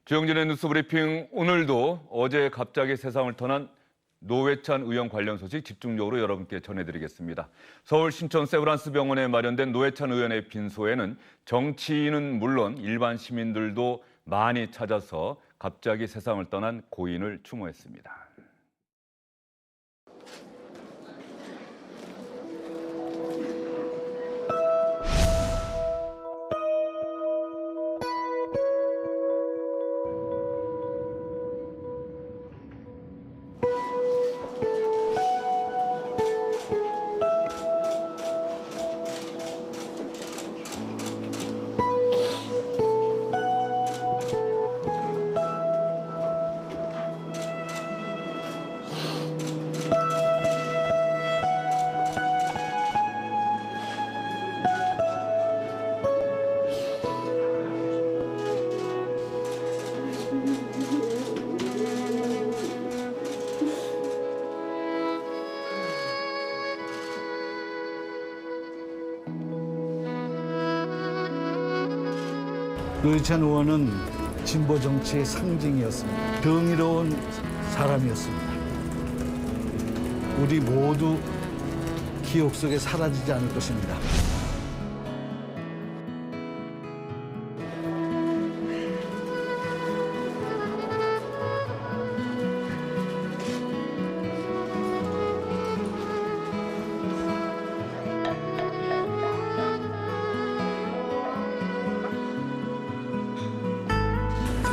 주영진의 뉴스브리핑 오늘도 어제 갑자기 세상을 떠난 노회찬 의원 관련 소식 집중적으로 여러분께 전해드리겠습니다. 서울 신촌 세브란스 병원에 마련된 노회찬 의원의 빈소에는 정치인은 물론 일반 시민들도 많이 찾아서 갑자기 세상을 떠난 고인을 추모했습니다. 노회찬 의원은 진보 정치의 상징이었습니다. 정의로운 사람이었습니다. 우리 모두 기억 속에 사라지지 않을 것입니다.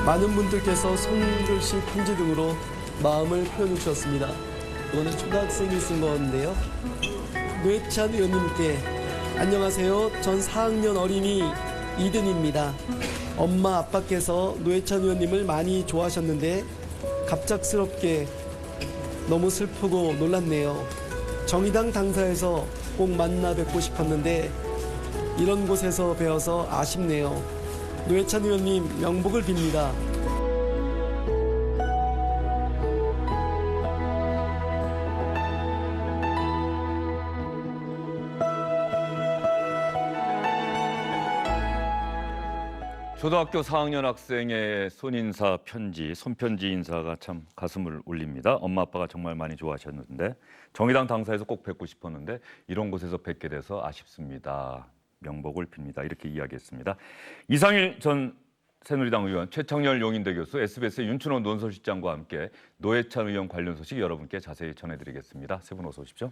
많은 분들께서 손글씨 편지 등으로 마음을 표현해 주셨습니다. 이거는 초등학생이 쓴 건데요. 노회찬 의원님께 안녕하세요. 전 4학년 어린이 이든입니다. 엄마 아빠께서 노회찬 의원님을 많이 좋아하셨는데 갑작스럽게 너무 슬프고 놀랐네요. 정의당 당사에서 꼭 만나 뵙고 싶었는데 이런 곳에서 뵈어서 아쉽네요. 노회찬 의원님 명복을 빕니다. 초등학교 4학년 학생의 손인사 편지, 손편지 인사가 참 가슴을 울립니다. 엄마 아빠가 정말 많이 좋아하셨는데 정의당 당사에서 꼭 뵙고 싶었는데 이런 곳에서 뵙게 돼서 아쉽습니다. 명복을 빕니다. 이렇게 이야기했습니다. 이상일 전 새누리당 의원, 최창렬 용인대 교수, SBS의 윤춘호 논설실장과 함께 노회찬 의원 관련 소식 여러분께 자세히 전해드리겠습니다. 세 분 어서 오십시오.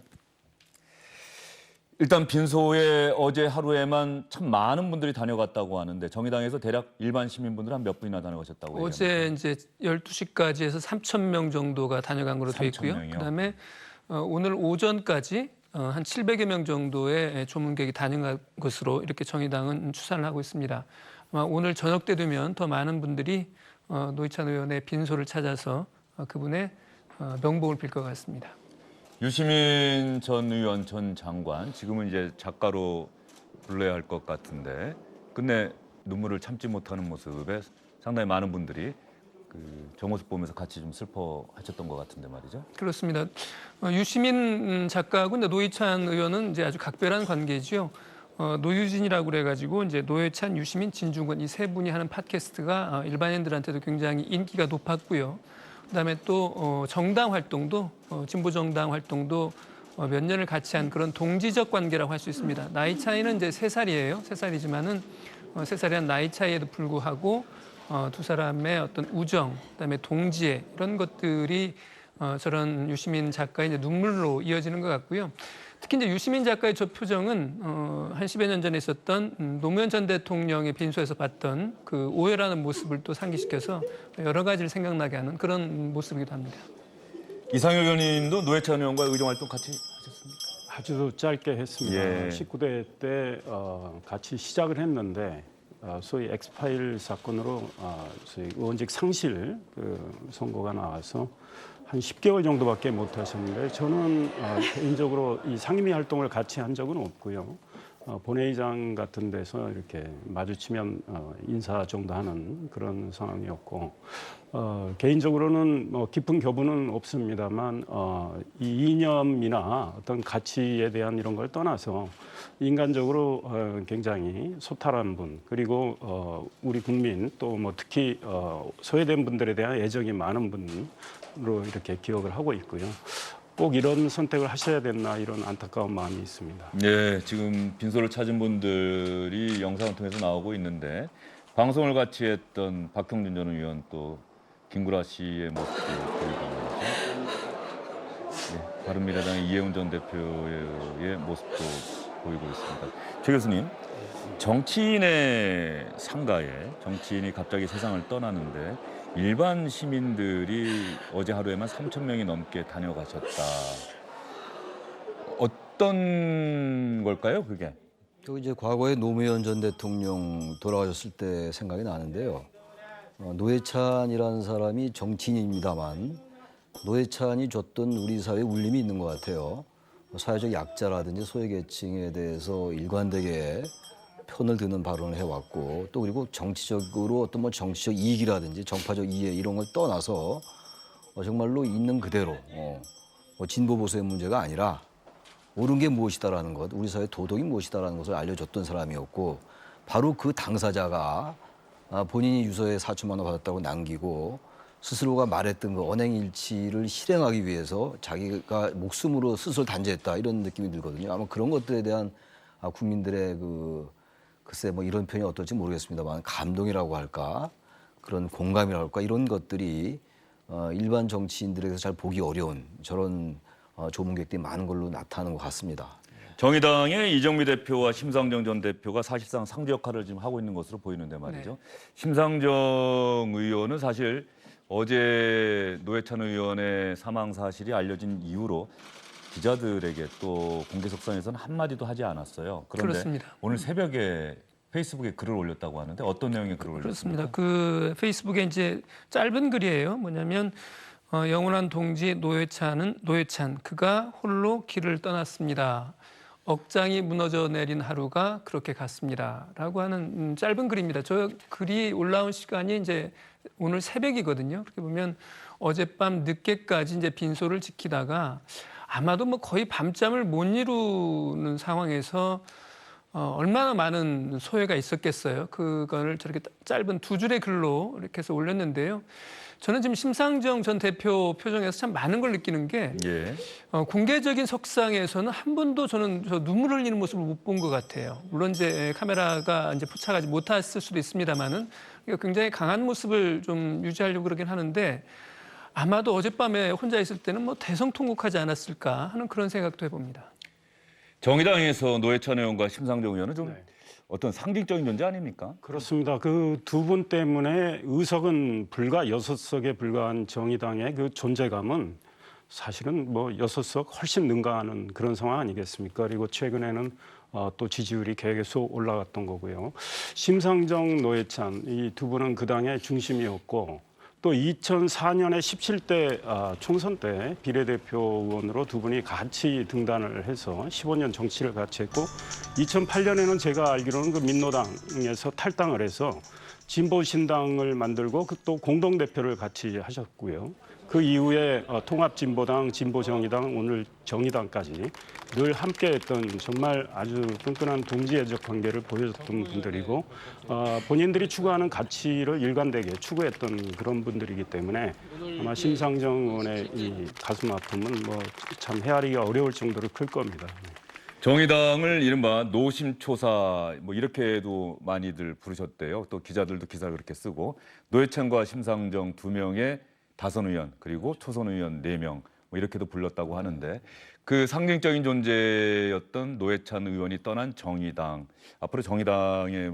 일단 빈소에 어제 하루에만 참 많은 분들이 다녀갔다고 하는데 정의당에서 대략 일반 시민분들 한 몇 분이나 다녀가셨다고 얘기합니다. 어제 이제 12시까지 해서 3,000명 정도가 다녀간 걸로 돼 있고요. 3,000명이요? 그다음에 오늘 오전까지 한 700여 명 정도의 조문객이 다녀간 것으로 이렇게 정의당은 추산을 하고 있습니다. 아마 오늘 저녁 때 되면 더 많은 분들이 노회찬 의원의 빈소를 찾아서 그분의 명복을 빌 것 같습니다. 유시민 전 의원, 전 장관, 지금은 이제 작가로 불러야 할 것 같은데 끝내 눈물을 참지 못하는 모습에 상당히 많은 분들이 저 모습 보면서 같이 좀 슬퍼하셨던 것 같은데 말이죠. 그렇습니다. 유시민 작가하고 노회찬 의원은 이제 아주 각별한 관계지요. 노유진이라고 그래가지고 이제 노회찬, 유시민, 진중권 이 세 분이 하는 팟캐스트가 일반인들한테도 굉장히 인기가 높았고요. 그다음에 또 정당 활동도 진보 정당 활동도 몇 년을 같이 한 그런 동지적 관계라고 할 수 있습니다. 나이 차이는 이제 3살이에요. 3살이지만은 3살이란 나이 차이에도 불구하고 두 사람의 어떤 우정, 그다음에 동지애 이런 것들이 저런 유시민 작가의 이제 눈물로 이어지는 것 같고요. 특히 이제 유시민 작가의 저 표정은 한 10여 년 전에 있었던 노무현 전 대통령의 빈소에서 봤던 그 오열하는 모습을 또 상기시켜서 여러 가지를 생각나게 하는 그런 모습이기도 합니다. 이상일 의원님도 노회찬 의원과 의정 활동 같이 하셨습니까? 아주 짧게 했습니다. 예. 19대 때 같이 시작을 했는데 소위 엑스파일 사건으로 소위 의원직 상실 선고가 나와서 한 10개월 정도밖에 못 하셨는데 저는 개인적으로 이 상임위 활동을 같이 한 적은 없고요. 본회의장 같은 데서 이렇게 마주치면 인사 정도 하는 그런 상황이었고 개인적으로는 뭐 깊은 교분은 없습니다만 이 이념이나 어떤 가치에 대한 이런 걸 떠나서 인간적으로 굉장히 소탈한 분 그리고 우리 국민 또 뭐 특히 소외된 분들에 대한 애정이 많은 분으로 이렇게 기억을 하고 있고요. 꼭 이런 선택을 하셔야 됐나 이런 안타까운 마음이 있습니다. 네, 지금 빈소를 찾은 분들이 영상을 통해서 나오고 있는데 방송을 같이 했던 박형준 전 의원 또 김구라 씨의 모습도 보이고 있죠. 네, 바른미래당의 이해운 전 대표의 모습도 보이고 있습니다. 최 교수님, 정치인의 상가에 정치인이 갑자기 세상을 떠나는데 일반 시민들이 어제 하루에만 3,000명이 넘게 다녀가셨다. 어떤 걸까요, 그게? 또 이제 과거에 노무현 전 대통령 돌아가셨을 때 생각이 나는데요. 노회찬이라는 사람이 정치인입니다만 노회찬이 줬던 우리 사회에 울림이 있는 것 같아요. 사회적 약자라든지 소외계층에 대해서 일관되게 편을 드는 발언을 해왔고 또 그리고 정치적으로 어떤 뭐 정치적 이익이라든지 정파적 이해 이런 걸 떠나서 정말로 있는 그대로 진보 보수의 문제가 아니라 옳은 게 무엇이다라는 것, 우리 사회 도덕이 무엇이다라는 것을 알려줬던 사람이었고 바로 그 당사자가 본인이 유서에 4천만 원 받았다고 남기고 스스로가 말했던 그 언행일치를 실행하기 위해서 자기가 목숨으로 스스로 단죄했다 이런 느낌이 들거든요. 아마 그런 것들에 대한 국민들의 글쎄 뭐 이런 표현이 어떨지 모르겠습니다만 감동이라고 할까 그런 공감이라고 할까 이런 것들이 일반 정치인들에게서 잘 보기 어려운 저런 조문객들이 많은 걸로 나타나는 것 같습니다. 정의당의 이정미 대표와 심상정 전 대표가 사실상 상주 역할을 지금 하고 있는 것으로 보이는데 말이죠. 네. 심상정 의원은 사실 어제 노회찬 의원의 사망 사실이 알려진 이후로 기자들에게 또 공개석상에서는 한마디도 하지 않았어요. 그런데 그렇습니다. 오늘 새벽에 페이스북에 글을 올렸다고 하는데 어떤 내용의 글을 올렸습니까? 그렇습니다. 그 페이스북에 이제 짧은 글이에요. 뭐냐면 영원한 동지 노회찬 그가 홀로 길을 떠났습니다. 억장이 무너져 내린 하루가 그렇게 갔습니다라고 하는 짧은 글입니다. 저 글이 올라온 시간이 이제 오늘 새벽이거든요. 그렇게 보면 어젯밤 늦게까지 이제 빈소를 지키다가 아마도 뭐 거의 밤잠을 못 이루는 상황에서 얼마나 많은 소외가 있었겠어요. 그거를 저렇게 짧은 두 줄의 글로 이렇게 해서 올렸는데요. 저는 지금 심상정 전 대표 표정에서 참 많은 걸 느끼는 게 예. 공개적인 석상에서는 한 번도 저는 저 눈물 흘리는 모습을 못 본 것 같아요. 물론 이제 카메라가 이제 포착하지 못했을 수도 있습니다만은 굉장히 강한 모습을 좀 유지하려고 그러긴 하는데 아마도 어젯밤에 혼자 있을 때는 뭐 대성통곡하지 않았을까 하는 그런 생각도 해봅니다. 정의당에서 노회찬 의원과 심상정 의원은 좀 어떤 상징적인 존재 아닙니까? 그렇습니다. 그 두 분 때문에 의석은 불과 6석에 불과한 정의당의 그 존재감은 사실은 뭐 6석 훨씬 능가하는 그런 상황 아니겠습니까? 그리고 최근에는 또 지지율이 계속 올라갔던 거고요. 심상정, 노회찬 이 두 분은 그 당의 중심이었고 또 2004년에 17대 총선 때 비례대표 의원으로 두 분이 같이 등단을 해서 15년 정치를 같이 했고 2008년에는 제가 알기로는 그 민노당에서 탈당을 해서 진보신당을 만들고 또 공동대표를 같이 하셨고요. 그 이후에 통합진보당, 진보정의당, 오늘 정의당까지 늘 함께했던 정말 아주 끈끈한 동지애적 관계를 보여줬던 분들이고 본인들이 추구하는 가치를 일관되게 추구했던 그런 분들이기 때문에 아마 심상정 의원의 이 가슴 아픔은 뭐 참 헤아리기가 어려울 정도로 클 겁니다. 정의당을 이른바 노심초사 뭐 이렇게도 많이들 부르셨대요. 또 기자들도 기사를 그렇게 쓰고 노회찬과 심상정 두 명의 다선 의원 그리고 초선 의원 4명 뭐 이렇게도 불렀다고 하는데 그 상징적인 존재였던 노회찬 의원이 떠난 정의당 앞으로 정의당에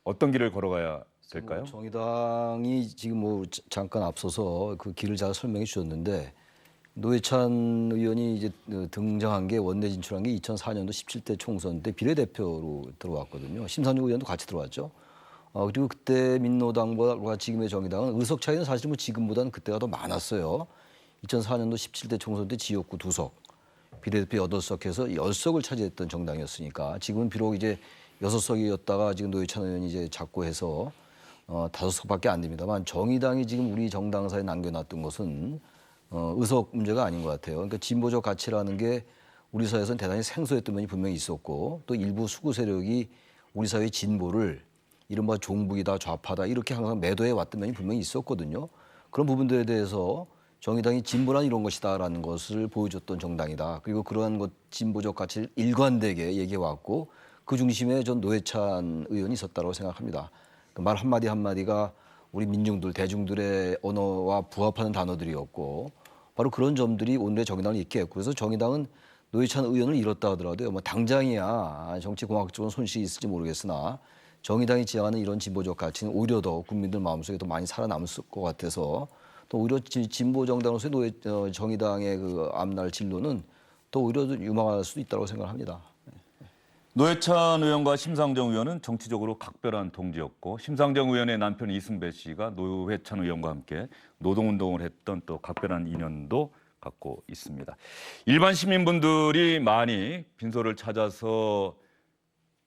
어떤 길을 걸어가야 될까요? 정의당이 지금 뭐 잠깐 앞서서 그 길을 잘 설명해 주셨는데 노회찬 의원이 이제 등장한 게 원내 진출한 게 2004년도 17대 총선 때 비례대표로 들어왔거든요. 심상정 의원도 같이 들어왔죠. 그리고 그때 민노당과 지금의 정의당은 의석 차이는 사실 뭐 지금보다는 그때가 더 많았어요. 2004년도 17대 총선 때 지역구 2석, 비례대표 8석에서 10석을 차지했던 정당이었으니까 지금은 비록 이제 6석이었다가 지금 노회찬 의원이 이제 자꾸 해서 5석밖에 안 됩니다만 정의당이 지금 우리 정당사에 남겨놨던 것은 의석 문제가 아닌 것 같아요. 그러니까 진보적 가치라는 게 우리 사회에서는 대단히 생소했던 면이 분명히 있었고 또 일부 수구 세력이 우리 사회의 진보를 이른바 종북이다 좌파다 이렇게 항상 매도해 왔던 면이 분명히 있었거든요. 그런 부분들에 대해서 정의당이 진보란 이런 것이다라는 것을 보여줬던 정당이다. 그리고 그러한 것 진보적 가치를 일관되게 얘기해왔고 그 중심에 전 노회찬 의원이 있었다고 생각합니다. 그 말 한마디 한마디가 우리 민중들, 대중들의 언어와 부합하는 단어들이었고 바로 그런 점들이 오늘의 정의당을 있게 했고 그래서 정의당은 노회찬 의원을 잃었다 하더라도요. 뭐 당장이야 정치공학적으로 손실이 있을지 모르겠으나 정의당이 지향하는 이런 진보적 가치는 오히려 더 국민들 마음속에 더 많이 살아남을 것 같아서 또 오히려 진보 정당으로서의 정의당의 그 앞날 진로는 더 오히려 유망할 수도 있다고 생각합니다. 노회찬 의원과 심상정 의원은 정치적으로 각별한 동지였고 심상정 의원의 남편 이승배 씨가 노회찬 의원과 함께 노동운동을 했던 또 각별한 인연도 갖고 있습니다. 일반 시민분들이 많이 빈소를 찾아서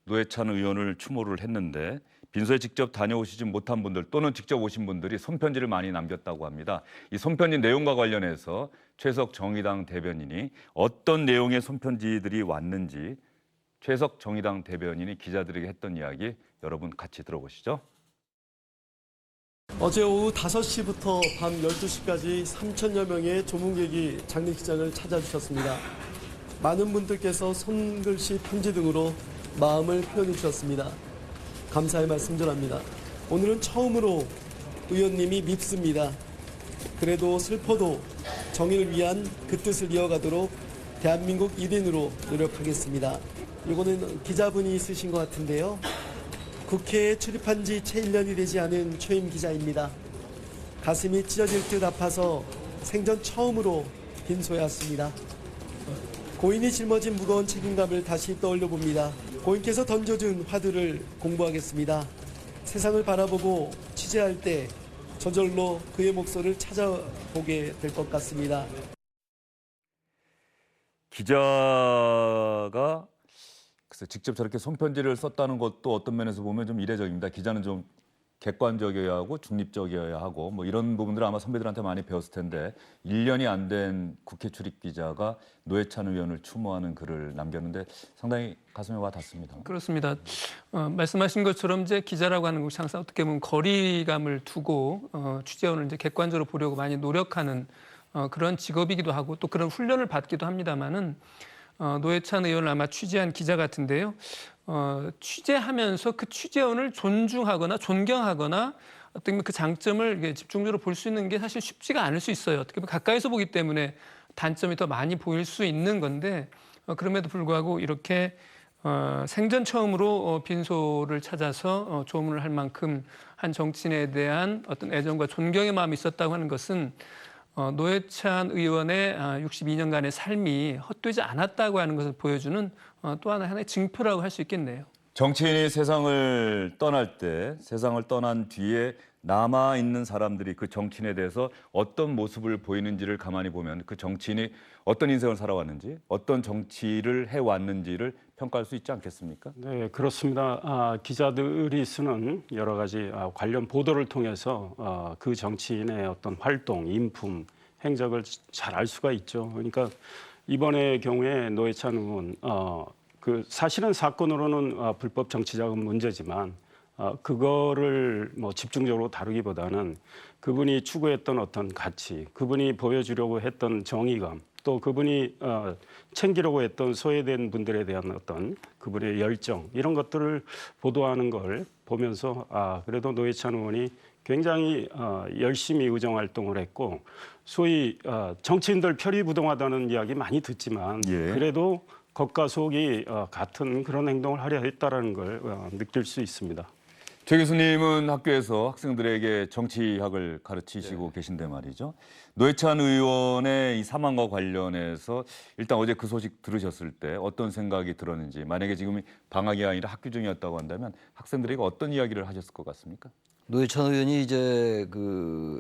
노회찬 의원을 추모를 했는데 빈소에 직접 다녀오시지 못한 분들 또는 직접 오신 분들이 손편지를 많이 남겼다고 합니다. 이 손편지 내용과 관련해서 최석 정의당 대변인이 어떤 내용의 손편지들이 왔는지 최석 정의당 대변인이 기자들에게 했던 이야기 여러분 같이 들어보시죠. 어제 오후 5시부터 밤 12시까지 3천여 명의 조문객이 장례식장을 찾아주셨습니다. 많은 분들께서 손글씨 편지 등으로 마음을 표현해 주셨습니다. 감사의 말씀 전합니다. 오늘은 처음으로 의원님이 밉습니다. 그래도 슬퍼도 정의를 위한 그 뜻을 이어가도록 대한민국 1인으로 노력하겠습니다. 이거는 기자분이 쓰신 것 같은데요. 국회에 출입한 지 채 1년이 되지 않은 초임 기자입니다. 가슴이 찢어질 듯 아파서 생전 처음으로 빈소에 왔습니다. 고인이 짊어진 무거운 책임감을 다시 떠올려 봅니다. 고인께서 던져준 화두를 공부하겠습니다. 세상을 바라보고 취재할 때 저절로 그의 목소리를 찾아보게 될 것 같습니다. 기자가 글쎄 직접 저렇게 손편지를 썼다는 것도 어떤 면에서 보면 좀 이례적입니다. 기자는 좀 객관적이어야 하고 중립적이어야 하고 뭐 이런 부분들을 아마 선배들한테 많이 배웠을 텐데 1년이 안 된 국회 출입 기자가 노회찬 의원을 추모하는 글을 남겼는데 상당히 가슴에 와 닿습니다. 그렇습니다. 말씀하신 것처럼 이제 기자라고 하는 것이 항상 어떻게 보면 거리감을 두고 취재원을 이제 객관적으로 보려고 많이 노력하는 그런 직업이기도 하고 또 그런 훈련을 받기도 합니다만은 노회찬 의원을 아마 취재한 기자 같은데요. 취재하면서 그 취재원을 존중하거나 존경하거나 어떻게 그 장점을 집중적으로 볼 수 있는 게 사실 쉽지가 않을 수 있어요. 어떻게 보면 가까이서 보기 때문에 단점이 더 많이 보일 수 있는 건데 그럼에도 불구하고 이렇게 생전 처음으로 빈소를 찾아서 조문을 할 만큼 한 정치인에 대한 어떤 애정과 존경의 마음이 있었다고 하는 것은 노회찬 의원의 62년간의 삶이 헛되지 않았다고 하는 것을 보여주는 또 하나의 증표라고 할 수 있겠네요. 정치인이 세상을 떠날 때 세상을 떠난 뒤에 남아있는 사람들이 그 정치인에 대해서 어떤 모습을 보이는지를 가만히 보면 그 정치인이 어떤 인생을 살아왔는지 어떤 정치를 해왔는지를 평가할 수 있지 않겠습니까? 네, 그렇습니다. 기자들이 쓰는 여러 가지 관련 보도를 통해서 그 정치인의 어떤 활동, 인품, 행적을 잘 알 수가 있죠. 그러니까 이번의 경우에 노회찬 의원, 그 사실은 사건으로는 불법 정치자금 문제지만 그거를 뭐 집중적으로 다루기보다는 그분이 추구했던 어떤 가치, 그분이 보여주려고 했던 정의감, 또 그분이 챙기려고 했던 소외된 분들에 대한 어떤 그분의 열정 이런 것들을 보도하는 걸 보면서 그래도 노회찬 의원이 굉장히 열심히 의정 활동을 했고 소위 정치인들 표리부동하다는 이야기 많이 듣지만 그래도 겉과 속이 같은 그런 행동을 하려 했다라는 걸 느낄 수 있습니다. 최 교수님은 학교에서 학생들에게 정치학을 가르치시고 계신데 말이죠. 노회찬 의원의 이 사망과 관련해서 일단 어제 그 소식 들으셨을 때 어떤 생각이 들었는지 만약에 지금 방학이 아니라 학기 중이었다고 한다면 학생들에게 어떤 이야기를 하셨을 것 같습니까? 노회찬 의원이 이제 그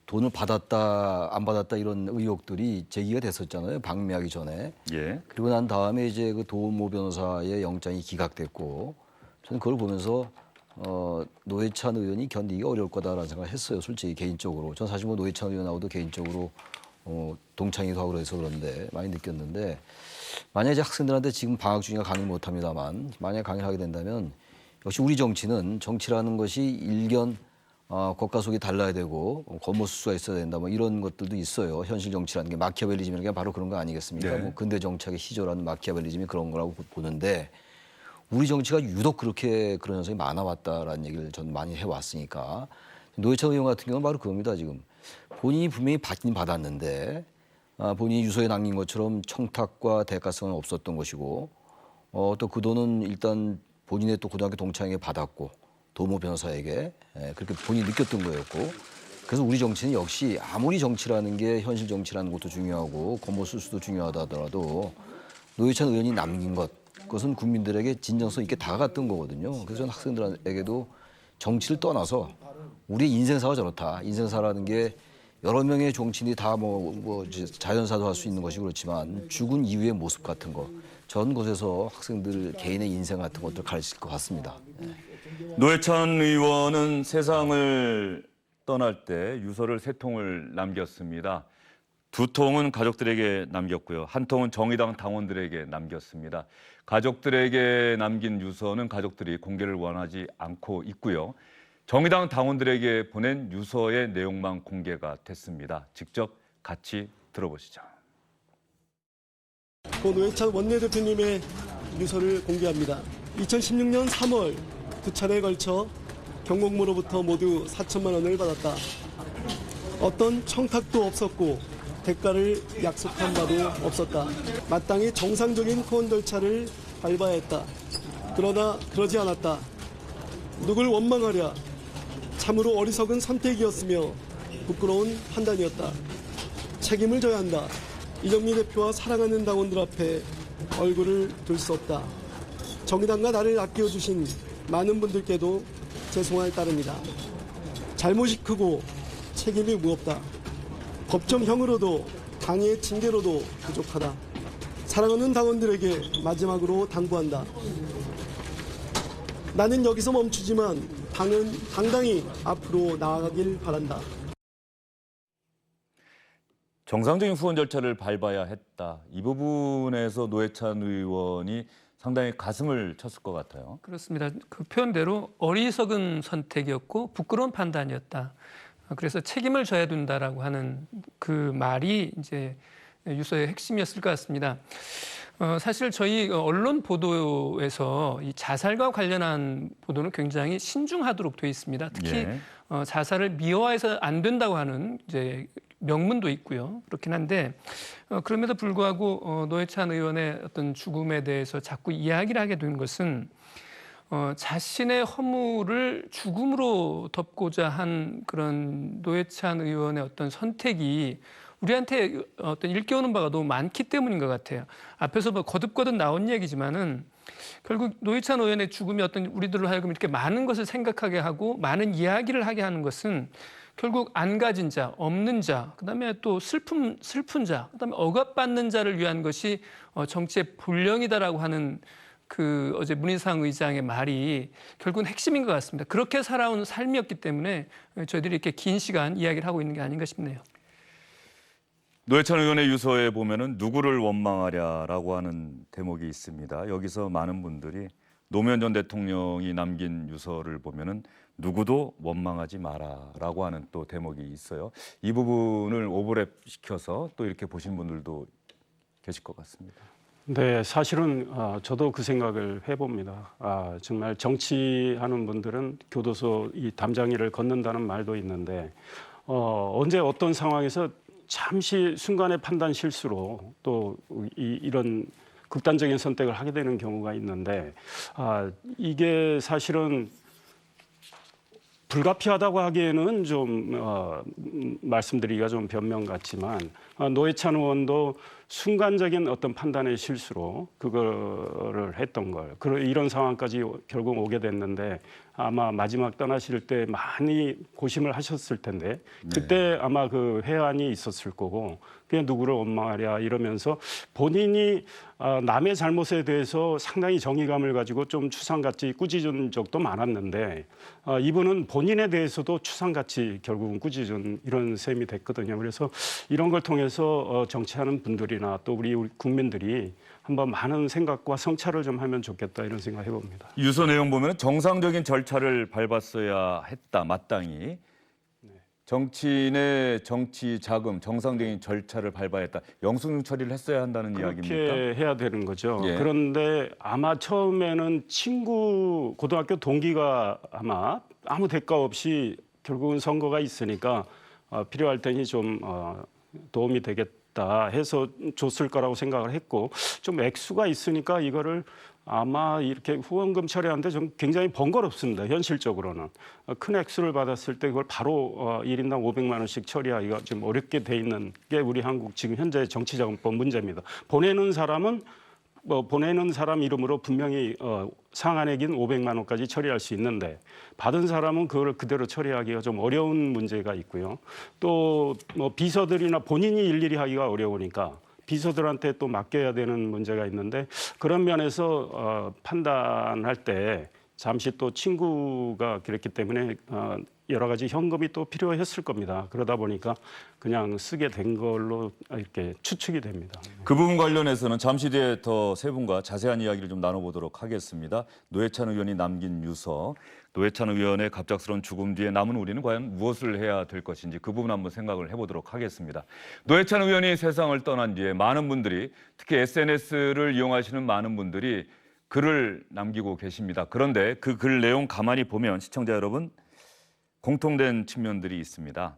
돈을 받았다 안 받았다 이런 의혹들이 제기가 됐었잖아요. 방미하기 전에. 예. 그리고 난 다음에 이제 그 도모 변호사의 영장이 기각됐고 저는 그걸 보면서 노회찬 의원이 견디기가 어려울 거다라는 생각을 했어요. 솔직히 개인적으로. 전 사실 뭐 노회찬 의원하고도 개인적으로 동창이도 하고 그래서 그런데 많이 느꼈는데 만약에 이제 학생들한테 지금 방학 중이라 강의 못 합니다만 만약에 강의를 하게 된다면 역시 우리 정치는 정치라는 것이 일견 겉과 속이 달라야 되고 겉모습수가 있어야 된다 뭐 이런 것들도 있어요. 현실 정치라는 게 마키아벨리즘이라는 게 바로 그런 거 아니겠습니까? 네. 뭐 근대 정치학의 시조라는 마키아벨리즘이 그런 거라고 보는데 우리 정치가 유독 그렇게 그런 현상이 많아왔다라는 얘기를 전 많이 해왔으니까 노회찬 의원 같은 경우는 바로 그겁니다. 지금 본인이 분명히 받긴 받았는데 본인이 유서에 남긴 것처럼 청탁과 대가성은 없었던 것이고 또 그 돈은 일단 본인의 또 고등학교 동창에게 받았고 도모 변호사에게 그렇게 본인이 느꼈던 거였고 그래서 우리 정치는 역시 아무리 정치라는 게 현실 정치라는 것도 중요하고 겉모술수도 중요하다 하더라도 노회찬 의원이 남긴 것 그것은 국민들에게 진정성 있게 다가갔던 거거든요. 그래서 저는 학생들에게도 정치를 떠나서 우리의 인생사가 저렇다. 인생사라는 게 여러 명의 정치인이 다 뭐 자연사도 할 수 있는 것이 그렇지만 죽은 이후의 모습 같은 거 전 곳에서 학생들 개인의 인생 같은 것들 가르칠 것 같습니다. 노회찬 의원은 세상을 떠날 때 유서를 3통을 남겼습니다. 2통은 가족들에게 남겼고요. 1통은 정의당 당원들에게 남겼습니다. 가족들에게 남긴 유서는 가족들이 공개를 원하지 않고 있고요. 정의당 당원들에게 보낸 유서의 내용만 공개가 됐습니다. 직접 같이 들어보시죠. 고 노회찬 원내대표님의 유서를 공개합니다. 2016년 3월 2차례에 걸쳐 경공모로부터 모두 4천만 원을 받았다. 어떤 청탁도 없었고 대가를 약속한 바도 없었다. 마땅히 정상적인 후원 절차를 밟아야 했다. 그러나 그러지 않았다. 누굴 원망하랴. 참으로 어리석은 선택이었으며 부끄러운 판단이었다. 책임을 져야 한다. 이정미 대표와 사랑하는 당원들 앞에 얼굴을 들 수 없다. 정의당과 나를 아껴주신 많은 분들께도 죄송할 따름이다. 잘못이 크고 책임이 무겁다. 법정형으로도 당의 징계로도 부족하다. 사랑하는 당원들에게 마지막으로 당부한다. 나는 여기서 멈추지만 당은 당당히 앞으로 나아가길 바란다. 정상적인 후원 절차를 밟아야 했다. 이 부분에서 노회찬 의원이 상당히 가슴을 쳤을 것 같아요. 그렇습니다. 그 표현대로 어리석은 선택이었고 부끄러운 판단이었다. 그래서 책임을 져야 된다라고 하는 그 말이 이제 유서의 핵심이었을 것 같습니다. 사실 저희 언론 보도에서 이 자살과 관련한 보도는 굉장히 신중하도록 되어 있습니다. 특히 예. 자살을 미화해서 안 된다고 하는 이제 명문도 있고요. 그렇긴 한데 그럼에도 불구하고 노회찬 의원의 어떤 죽음에 대해서 자꾸 이야기를 하게 된 것은 자신의 허물을 죽음으로 덮고자 한 그런 노회찬 의원의 어떤 선택이 우리한테 어떤 일깨우는 바가 너무 많기 때문인 것 같아요. 앞에서 뭐 거듭거듭 나온 얘기지만은 결국 노회찬 의원의 죽음이 어떤 우리들로 하여금 이렇게 많은 것을 생각하게 하고 많은 이야기를 하게 하는 것은 결국 안 가진 자, 없는 자, 그다음에 또 슬픈 자, 그다음에 억압받는 자를 위한 것이 정치의 본령이다라고 하는 그 어제 문희상 의장의 말이 결국은 핵심인 것 같습니다. 그렇게 살아온 삶이었기 때문에 저희들이 이렇게 긴 시간 이야기를 하고 있는 게 아닌가 싶네요. 노회찬 의원의 유서에 보면은 누구를 원망하랴라고 하는 대목이 있습니다. 여기서 많은 분들이 노무현 전 대통령이 남긴 유서를 보면은 누구도 원망하지 마라라고 하는 또 대목이 있어요. 이 부분을 오버랩 시켜서 또 이렇게 보신 분들도 계실 것 같습니다. 네, 사실은 저도 그 생각을 해봅니다. 정말 정치하는 분들은 교도소 이 담장이를 걷는다는 말도 있는데 언제 어떤 상황에서 잠시 순간의 판단 실수로 또 이런 극단적인 선택을 하게 되는 경우가 있는데 이게 사실은 불가피하다고 하기에는 좀 말씀드리기가 좀 변명 같지만 노회찬 의원도 순간적인 어떤 판단의 실수로 그거를 했던 걸 이런 상황까지 결국 오게 됐는데 아마 마지막 떠나실 때 많이 고심을 하셨을 텐데 그때 아마 그 회한이 있었을 거고 그냥 누구를 원망하랴 이러면서 본인이 남의 잘못에 대해서 상당히 정의감을 가지고 좀 추상같이 꾸짖은 적도 많았는데 이분은 본인에 대해서도 추상같이 결국은 꾸짖은 이런 셈이 됐거든요. 그래서 이런 걸 통해서 정치하는 분들이나 또 우리 국민들이 한번 많은 생각과 성찰을 좀 하면 좋겠다 이런 생각 해봅니다. 유서 내용 보면 정상적인 절차를 밟았어야 했다. 마땅히. 정치인의 정치 자금, 정상적인 절차를 밟아야 했다. 영수증 처리를 했어야 한다는 이야기입니까? 그렇게 해야 되는 거죠. 예. 그런데 아마 처음에는 친구 고등학교 동기가 아마 아무 대가 없이 결국은 선거가 있으니까 필요할 테니 좀 도움이 되겠다 해서 줬을 거라고 생각을 했고 좀 액수가 있으니까 이거를 아마 이렇게 후원금 처리하는데 좀 굉장히 번거롭습니다. 현실적으로는. 큰 액수를 받았을 때 그걸 바로 1인당 500만 원씩 처리하기가 좀 어렵게 돼 있는 게 우리 한국 지금 현재 정치자금법 문제입니다. 보내는 사람은 보내는 사람 이름으로 분명히 상한액인 500만 원까지 처리할 수 있는데 받은 사람은 그걸 그대로 처리하기가 좀 어려운 문제가 있고요. 또 비서들이나 본인이 일일이 하기가 어려우니까 비서들한테 또 맡겨야 되는 문제가 있는데 그런 면에서 판단할 때 잠시 또 친구가 그랬기 때문에 여러 가지 현금이 또 필요했을 겁니다. 그러다 보니까 그냥 쓰게 된 걸로 이렇게 추측이 됩니다. 그 부분 관련해서는 잠시 뒤에 더 세 분과 자세한 이야기를 좀 나눠보도록 하겠습니다. 노회찬 의원이 남긴 유서, 노회찬 의원의 갑작스러운 죽음 뒤에 남은 우리는 과연 무엇을 해야 될 것인지 그 부분 한번 생각을 해보도록 하겠습니다. 노회찬 의원이 세상을 떠난 뒤에 많은 분들이 특히 SNS를 이용하시는 많은 분들이 글을 남기고 계십니다. 그런데 그 글 내용 가만히 보면 시청자 여러분 공통된 측면들이 있습니다.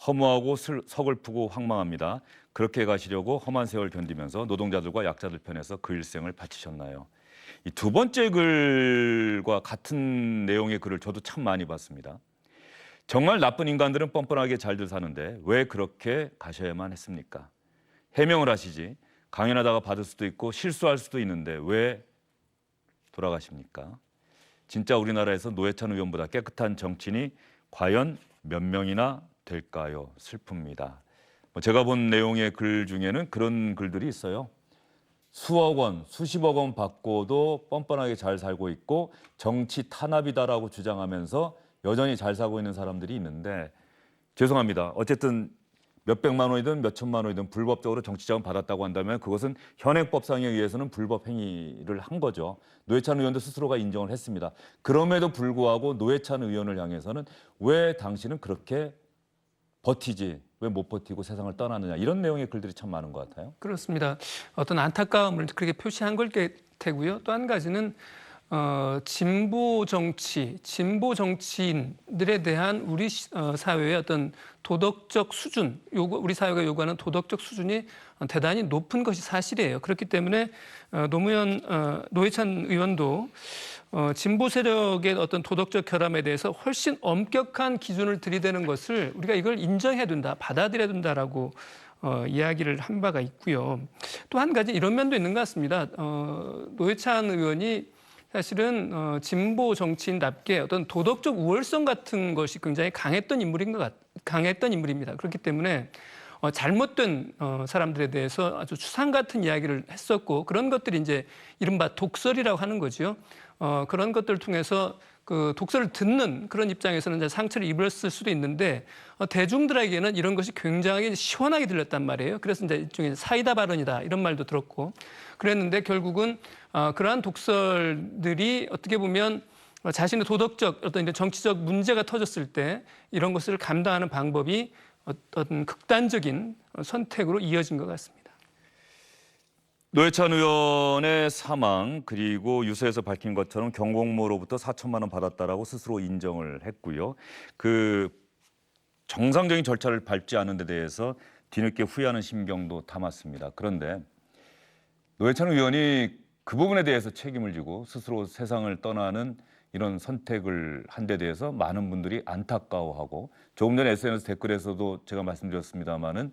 허무하고 서글프고 황망합니다. 그렇게 가시려고 험한 세월 견디면서 노동자들과 약자들 편에서 그 일생을 바치셨나요? 이 두 번째 글과 같은 내용의 글을 저도 참 많이 봤습니다. 정말 나쁜 인간들은 뻔뻔하게 잘들 사는데 왜 그렇게 가셔야만 했습니까? 해명을 하시지. 강연하다가 받을 수도 있고 실수할 수도 있는데 왜 돌아가십니까? 진짜 우리나라에서 노회찬 의원보다 깨끗한 정치인이 과연 몇 명이나 될까요? 슬픕니다. 제가 본 내용의 글 중에는 그런 글들이 있어요. 수억 원, 수십억 원 받고도 뻔뻔하게 잘 살고 있고 정치 탄압이다라고 주장하면서 여전히 잘 살고 있는 사람들이 있는데 죄송합니다. 어쨌든 몇백만 원이든 몇천만 원이든 불법적으로 정치자금 받았다고 한다면 그것은 현행법상에 의해서는 불법 행위를 한 거죠. 노회찬 의원도 스스로가 인정을 했습니다. 그럼에도 불구하고 노회찬 의원을 향해서는 왜 당신은 그렇게 버티지 왜 못 버티고 세상을 떠났느냐 이런 내용의 글들이 참 많은 것 같아요. 그렇습니다. 어떤 안타까움을 그렇게 표시한 걸 테고요. 또 한 가지는 진보 정치, 진보 정치인들에 대한 우리 사회의 어떤 도덕적 수준, 우리 사회가 요구하는 도덕적 수준이 대단히 높은 것이 사실이에요. 그렇기 때문에 노회찬 의원도 진보 세력의 어떤 도덕적 결함에 대해서 훨씬 엄격한 기준을 들이대는 것을 우리가 이걸 인정해야 된다, 받아들여야 된다라고 이야기를 한 바가 있고요. 또 한 가지 이런 면도 있는 것 같습니다. 노회찬 의원이 사실은 진보 정치인답게 어떤 도덕적 우월성 같은 것이 굉장히 강했던 인물입니다. 그렇기 때문에 잘못된 사람들에 대해서 아주 추상 같은 이야기를 했었고 그런 것들이 이제 이른바 독설이라고 하는 거죠. 그런 것들을 통해서 그 독설을 듣는 그런 입장에서는 이제 상처를 입었을 수도 있는데 대중들에게는 이런 것이 굉장히 시원하게 들렸단 말이에요. 그래서 이제 일종의 사이다 발언이다 이런 말도 들었고 그랬는데 결국은 그러한 독설들이 어떻게 보면 자신의 도덕적 어떤 이제 정치적 문제가 터졌을 때 이런 것을 감당하는 방법이 어떤 극단적인 선택으로 이어진 것 같습니다. 노회찬 의원의 사망 그리고 유서에서 밝힌 것처럼 경공모로부터 4천만 원 받았다라고 스스로 인정을 했고요. 그 정상적인 절차를 밟지 않은 데 대해서 뒤늦게 후회하는 심경도 담았습니다. 그런데 노회찬 의원이 그 부분에 대해서 책임을 지고 스스로 세상을 떠나는 이런 선택을 한 데 대해서 많은 분들이 안타까워하고 조금 전에 SNS 댓글에서도 제가 말씀드렸습니다마는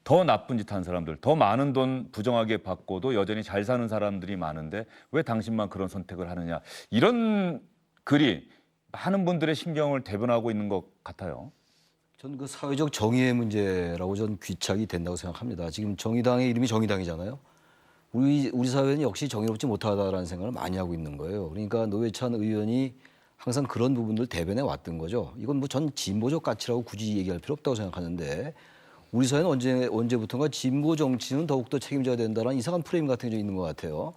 더 나쁜 짓 한 사람들, 더 많은 돈 부정하게 받고도 여전히 잘 사는 사람들이 많은데 왜 당신만 그런 선택을 하느냐. 이런 글이 많은 분들의 신경을 대변하고 있는 것 같아요. 전 그 사회적 정의의 문제라고 전 귀착이 된다고 생각합니다. 지금 정의당의 이름이 정의당이잖아요. 우리 사회는 역시 정의롭지 못하다라는 생각을 많이 하고 있는 거예요. 그러니까 노회찬 의원이 항상 그런 부분들 대변해 왔던 거죠. 이건 뭐 전 진보적 가치라고 굳이 얘기할 필요 없다고 생각하는데 우리 사회는 언제부턴가 진보 정치는 더욱더 책임져야 된다는 이상한 프레임 같은 게 좀 있는 것 같아요.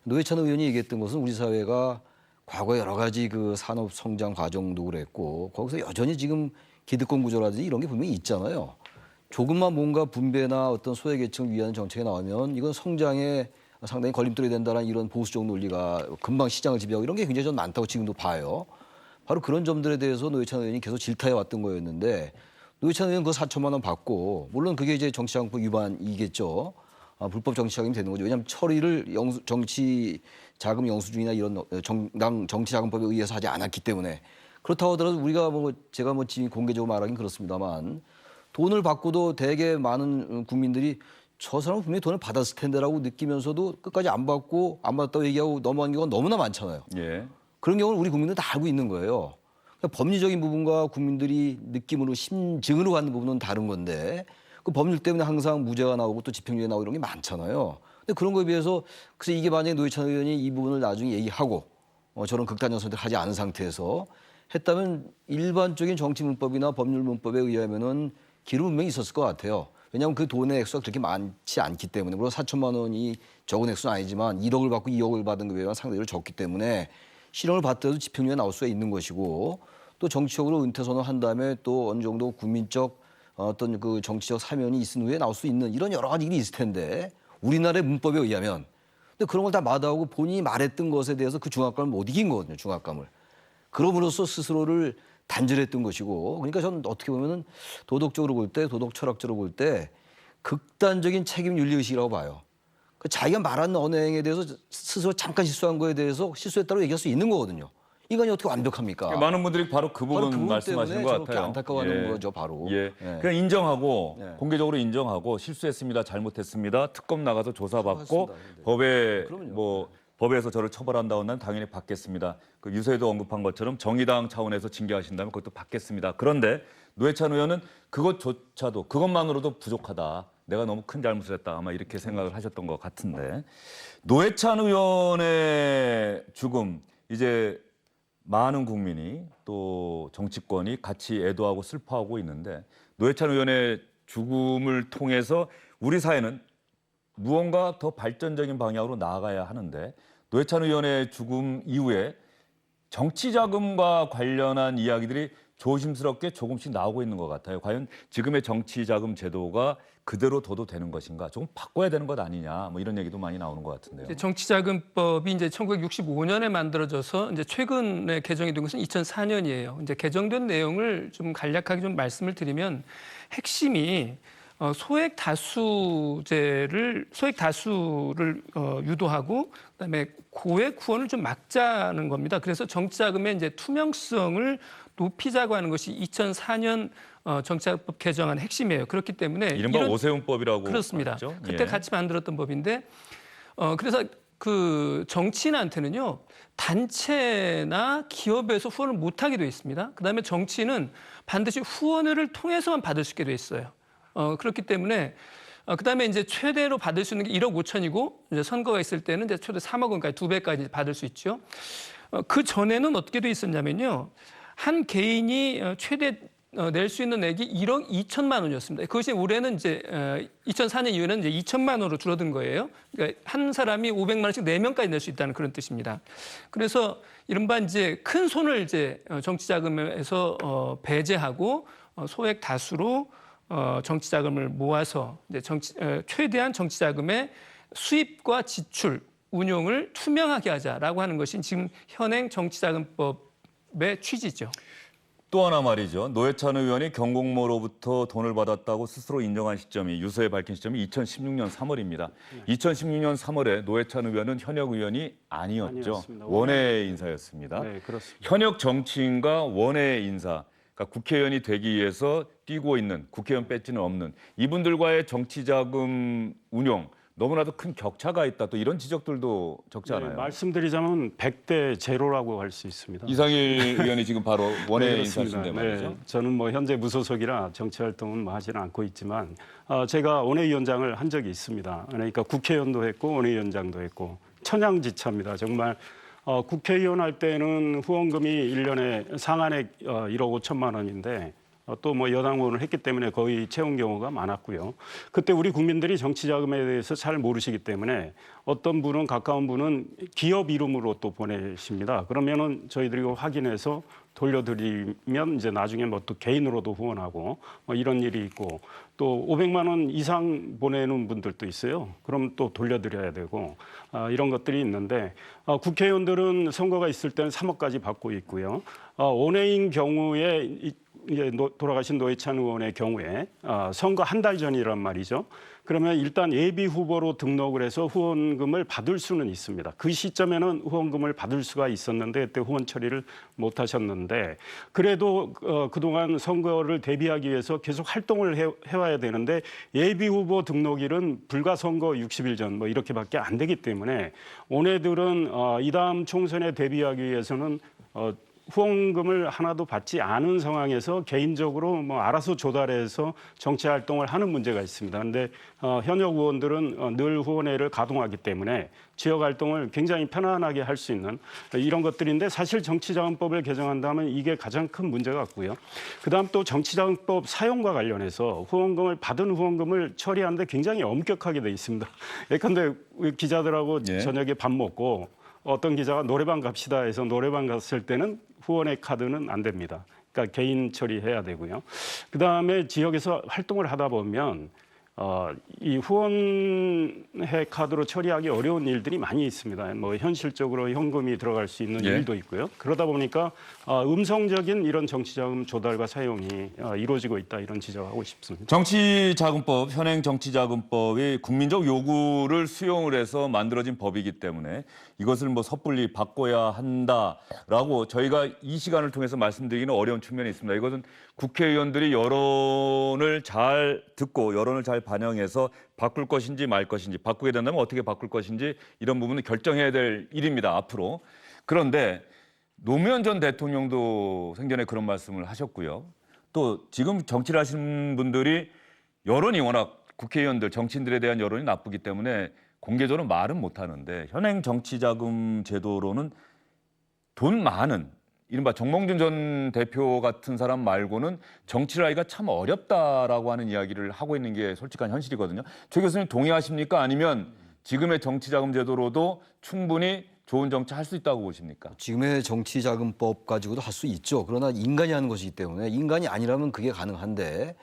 노회찬 의원이 얘기했던 것은 우리 사회가 과거 여러 가지 그 산업 성장 과정도 그랬고 거기서 여전히 지금 기득권 구조라든지 이런 게 분명히 있잖아요. 조금만 뭔가 분배나 어떤 소외계층을 위한 정책이 나오면 이건 성장에 상당히 걸림돌이 된다는 이런 보수적 논리가 금방 시장을 지배하고 이런 게 굉장히 좀 많다고 지금도 봐요. 바로 그런 점들에 대해서 노회찬 의원이 계속 질타해 왔던 거였는데 노회찬 의원 그 4천만 원 받고 물론 그게 이제 정치자금법 위반이겠죠. 불법 정치자금이 되는 거죠. 왜냐하면 처리를 정치 자금 영수증이나 이런 정당 정치자금법에 의해서 하지 않았기 때문에 그렇다고 하더라도 우리가 제가 지금 공개적으로 말하긴 그렇습니다만 돈을 받고도 되게 많은 국민들이 저 사람은 분명히 돈을 받았을 텐데라고 느끼면서도 끝까지 안 받고 안 받았다고 얘기하고 넘어간 경우가 너무나 많잖아요. 예. 그런 경우는 우리 국민들은 다 알고 있는 거예요. 그러니까 법리적인 부분과 국민들이 느낌으로 심증으로 갖는 부분은 다른 건데 그 법률 때문에 항상 무죄가 나오고 또 집행유예 나오고 이런 게 많잖아요. 근데 그런 거에 비해서 그래서 이게 만약에 노회찬 의원이 이 부분을 나중에 얘기하고 저런 극단적 선택하지 않은 상태에서 했다면 일반적인 정치 문법이나 법률 문법에 의하면은 기름 분명히 있었을 것 같아요. 왜냐하면 그 돈의 액수가 그렇게 많지 않기 때문에 물론 4천만 원이 적은 액수는 아니지만 1억을 받고 2억을 받은 것에 비하면 상대적으로 적기 때문에 실형을 받더라도 집행유예 나올 수가 있는 것이고 또 정치적으로 은퇴 선언을 한 다음에 또 어느 정도 국민적 어떤 그 정치적 사면이 있은 후에 나올 수 있는 이런 여러 가지 일이 있을 텐데 우리나라의 문법에 의하면 근데 그런 걸 다 마다하고 본인이 말했던 것에 대해서 그 중압감을 못 이긴 거거든요. 중압감을. 그럼으로써 스스로를 단절했던 것이고 그러니까 저는 어떻게 보면은 도덕적으로 볼 때 도덕 철학적으로 볼 때 극단적인 책임 윤리의식이라고 봐요. 그 자기가 말한 언행에 대해서 스스로 잠깐 실수한 거에 대해서 실수했다고 얘기할 수 있는 거거든요. 인간이 어떻게 완벽합니까? 많은 분들이 바로 그 부분 부분 말씀하시는 때문에 것 저렇게 같아요. 안타까워하는 거죠, 바로. 예. 예. 그냥 인정하고 예. 공개적으로 인정하고 실수했습니다, 잘못했습니다. 특검 나가서 조사받고 맞습니다. 법에 그럼요. 법에서 저를 처벌한다고 하면 당연히 받겠습니다. 그 유세도 언급한 것처럼 정의당 차원에서 징계하신다면 그것도 받겠습니다. 그런데 노회찬 의원은 그것조차도 그것만으로도 부족하다. 내가 너무 큰 잘못을 했다. 아마 이렇게 생각을 하셨던 것 같은데 노회찬 의원의 죽음 이제 많은 국민이 또 정치권이 같이 애도하고 슬퍼하고 있는데 노회찬 의원의 죽음을 통해서 우리 사회는 무언가 더 발전적인 방향으로 나아가야 하는데 노회찬 의원의 죽음 이후에 정치 자금과 관련한 이야기들이 조심스럽게 조금씩 나오고 있는 것 같아요. 과연 지금의 정치 자금 제도가 그대로 둬도 되는 것인가? 조금 바꿔야 되는 것 아니냐? 뭐 이런 얘기도 많이 나오는 것 같은데요. 정치자금법이 이제 1965년에 만들어져서 이제 최근에 개정이 된 것은 2004년이에요. 이제 개정된 내용을 좀 간략하게 좀 말씀을 드리면 핵심이 소액 다수를 유도하고 그다음에 고액 후원을 좀 막자는 겁니다. 그래서 정치자금의 이제 투명성을 높이자고 하는 것이 2004년 정치자금법 개정안 핵심이에요. 그렇기 때문에 이른바 오세훈법이라고 그렇습니다. 하죠. 그때 예. 같이 만들었던 법인데 그래서 그 정치인한테는요 단체나 기업에서 후원을 못하게 돼 있습니다. 그다음에 정치인은 반드시 후원을 통해서만 받을 수 있게 돼 있어요. 그렇기 때문에 그다음에 이제 최대로 받을 수 있는 게 1억 5천이고 이제 선거가 있을 때는 이제 최대 3억 원까지 2배까지 받을 수 있죠. 그 전에는 어떻게 돼 있었냐면요. 한 개인이 최대 낼 수 있는 액이 1억 2천만 원이었습니다. 그것이 올해는 이제 2004년 이후에는 이제 2천만 원으로 줄어든 거예요. 그러니까 한 사람이 500만 원씩 4명까지 낼 수 있다는 그런 뜻입니다. 그래서 이른바 이제 큰 손을 이제 정치 자금에서 배제하고 소액 다수로 정치 자금을 모아서 이제 최대한 정치 자금의 수입과 지출, 운용을 투명하게 하자라고 하는 것이 지금 현행 정치자금법의 취지죠. 또 하나 말이죠. 노회찬 의원이 경공모로부터 돈을 받았다고 스스로 인정한 시점이 유서에 밝힌 시점이 2016년 3월입니다. 2016년 3월에 노회찬 의원은 현역 의원이 아니었죠. 아니었습니다. 원외 인사였습니다. 네, 그렇습니다. 현역 정치인과 원외 인사, 그러니까 국회의원이 되기 위해서 뛰고 있는 국회의원 배지는 없는 이분들과의 정치자금 운용 너무나도 큰 격차가 있다. 또 이런 지적들도 적지 않아요. 말씀드리자면 100대 제로라고 할 수 있습니다. 이상일 의원이 지금 바로 원외 그렇습니다. 인사신데 말이죠. 네, 저는 뭐 현재 무소속이라 정치 활동은 뭐 하지는 않고 있지만 제가 원외위원장을 한 적이 있습니다. 그러니까 국회의원도 했고 원외위원장도 했고 천양지차입니다. 정말 국회의원 할 때는 후원금이 1년에 상한액 1억 5천만 원인데 또 뭐 여당 의원을 했기 때문에 거의 채운 경우가 많았고요. 그때 우리 국민들이 정치 자금에 대해서 잘 모르시기 때문에 어떤 분은 가까운 분은 기업 이름으로 또 보내십니다. 그러면은 저희들이 확인해서 돌려드리면 이제 나중에 뭐 또 개인으로도 후원하고 뭐 이런 일이 있고 또 500만 원 이상 보내는 분들도 있어요. 그럼 또 돌려드려야 되고 이런 것들이 있는데 국회의원들은 선거가 있을 때는 3억까지 받고 있고요. 원외인 경우에 이제 돌아가신 노회찬 의원의 경우에 선거 한 달 전이란 말이죠. 그러면 일단 예비 후보로 등록을 해서 후원금을 받을 수는 있습니다. 그 시점에는 후원금을 받을 수가 있었는데 그때 후원 처리를 못 하셨는데 그래도 그동안 선거를 대비하기 위해서 계속 활동을 해와야 되는데 예비 후보 등록일은 불과 선거 60일 전 뭐 이렇게밖에 안 되기 때문에 원외들은 이 다음 총선에 대비하기 위해서는 후원금을 하나도 받지 않은 상황에서 개인적으로 뭐 알아서 조달해서 정치 활동을 하는 문제가 있습니다. 그런데 현역 의원들은 늘 후원회를 가동하기 때문에 지역 활동을 굉장히 편안하게 할 수 있는 이런 것들인데 사실 정치자금법을 개정한다면 이게 가장 큰 문제 같고요. 그다음 또 정치자금법 사용과 관련해서 후원금을 받은 후원금을 처리하는데 굉장히 엄격하게 돼 있습니다. 예컨대 기자들하고 저녁에 밥 먹고 어떤 기자가 노래방 갑시다 해서 노래방 갔을 때는 후원의 카드는 안 됩니다. 그러니까 개인 처리해야 되고요. 그다음에 지역에서 활동을 하다 보면 이 후원회 카드로 처리하기 어려운 일들이 많이 있습니다. 뭐 현실적으로 현금이 들어갈 수 있는 일도 있고요. 그러다 보니까 음성적인 이런 정치자금 조달과 사용이 이루어지고 있다 이런 지적하고 싶습니다. 정치자금법, 현행 정치자금법이 국민적 요구를 수용을 해서 만들어진 법이기 때문에 이것을 뭐 섣불리 바꿔야 한다라고 저희가 이 시간을 통해서 말씀드리기는 어려운 측면이 있습니다. 이것은 국회의원들이 여론을 잘 듣고 여론을 잘 반영해서 바꿀 것인지 말 것인지 바꾸게 된다면 어떻게 바꿀 것인지 이런 부분은 결정해야 될 일입니다. 앞으로. 그런데 노무현 전 대통령도 생전에 그런 말씀을 하셨고요. 또 지금 정치를 하시는 분들이 여론이 워낙 국회의원들, 정치인들에 대한 여론이 나쁘기 때문에 공개적으로 말은 못하는데 현행 정치자금 제도로는 돈 많은 이른바 정몽준 전 대표 같은 사람 말고는 정치를 하기가 참 어렵다라고 하는 이야기를 하고 있는 게 솔직한 현실이거든요. 최 교수님 동의하십니까? 아니면 지금의 정치자금 제도로도 충분히 좋은 정치 할 수 있다고 보십니까? 지금의 정치자금법 가지고도 할 수 있죠. 그러나 인간이 하는 것이기 때문에 인간이 아니라면 그게 가능한데